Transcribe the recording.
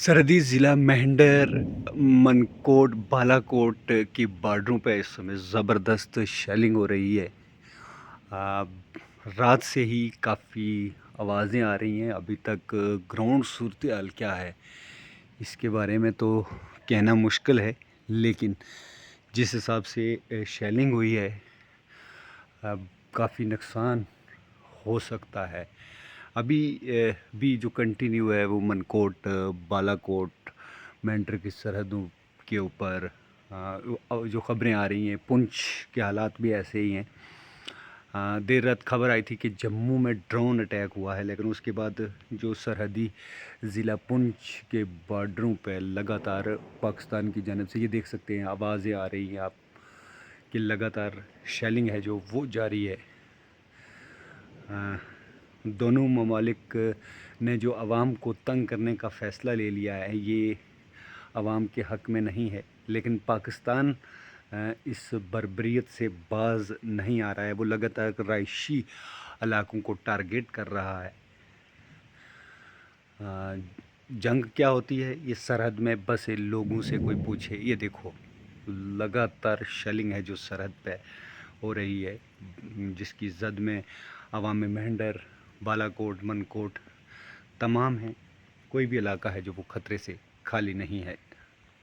सरहदी ज़िला मेंढर मनकोट बालाकोट की बॉर्डरों पे इस समय ज़बरदस्त शेलिंग हो रही है। आ, रात से ही काफ़ी आवाज़ें आ रही हैं। अभी तक ग्राउंड सूरत हाल क्या है इसके बारे में तो कहना मुश्किल है, लेकिन जिस हिसाब से शेलिंग हुई है काफ़ी नुकसान हो सकता है। अभी भी जो कंटिन्यू है वो मनकोट बालाकोट मेंढर की सरहदों के ऊपर जो ख़बरें आ रही हैं, पुंछ के हालात भी ऐसे ही हैं। देर रात खबर आई थी कि जम्मू में ड्रोन अटैक हुआ है, लेकिन उसके बाद जो सरहदी ज़िला पुंछ के बॉर्डरों पर लगातार पाकिस्तान की जानब से ये देख सकते हैं, आवाज़ें आ रही हैं आप कि लगातार शेलिंग है जो वो जारी है। दोनों ममालिक ने जो आवाम को तंग करने का फ़ैसला ले लिया है, ये आवाम के हक़ में नहीं है, लेकिन पाकिस्तान इस बर्बरियत से बाज नहीं आ रहा है। वो लगातार रहायशी इलाकों को टारगेट कर रहा है। जंग क्या होती है ये सरहद में बसे लोगों से कोई पूछे। ये देखो लगातार शेलिंग है जो सरहद पे हो रही है, जिसकी जद में अवाम मेंढर बालाकोट मनकोट तमाम हैं। कोई भी इलाका है जो वो ख़तरे से खाली नहीं है।